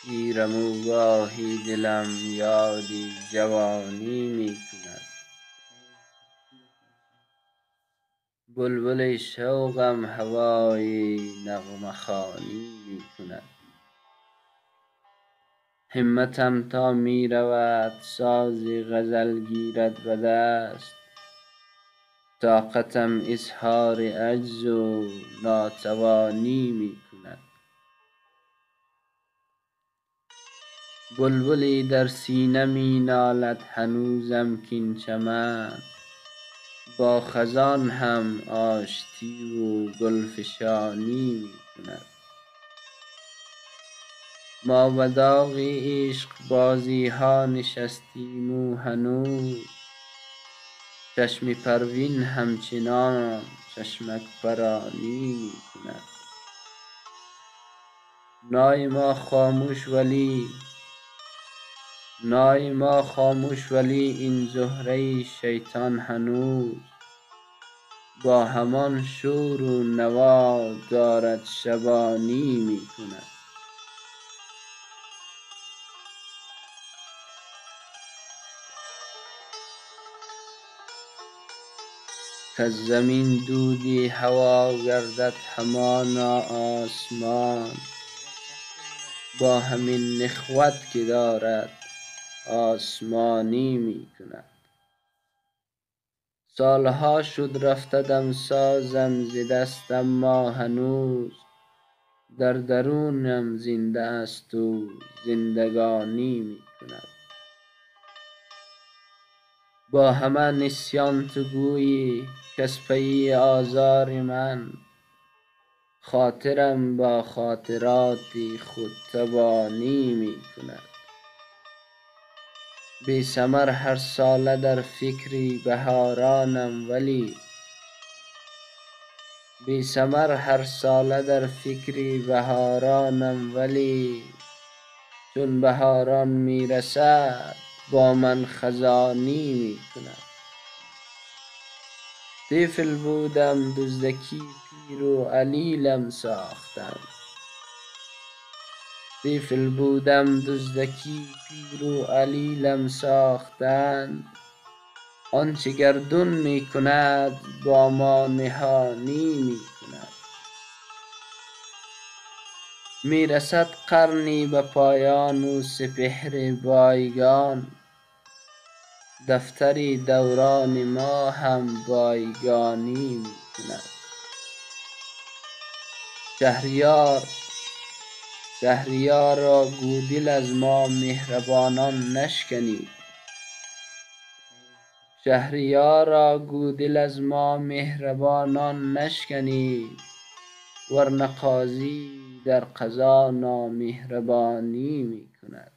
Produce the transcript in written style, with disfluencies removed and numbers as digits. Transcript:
پیرم و گاهی دلم یادی جوانی می کند. بلبل شوقم هوای نغمه خوانی می کند. همتم تا می رود سازی غزل گیرد به دست، طاقتم اظهار عجز و ناتوانی می کند. بلبلی در سینه می نالد هنوزم کاین چمن، با خزان هم آشتی و گلفشانی می کند. ما به داغ عشق بازی ها نشستیم و هنوز چشم پروین همچنان چشمک پرانی می کند. نای ما خاموش ولی این زهره شیطان هنوز با همان شور و نوا دارد شبانی می کند. کز زمین دودی هوا گردد همانا آسمان، با همین نخوت که دارد آسمانی می کند. سالها شد رفته دمسازم ز دست اما هنوز در درونم زنده است و زندگانی می کند. با همه نسیان تو گویی کز پی آزار من، خاطرم با خاطرات خود تبانی می کند. بی ثمر هر ساله در فکر بهارانم ولی چون بهاران می رسد با من خزانی می کند. طفل بودم دزدکی پیر و علیلم ساختند، آنچه گردون می کند با ما نهانی می کند. می رسد قرنی به پایان و سپهر بایگان، دفتر دوران ما هم بایگانی می کند. شهریارا گو دل از ما مهربانان نشکنی، ورنه قاضی در قضا نامهربانی می کند.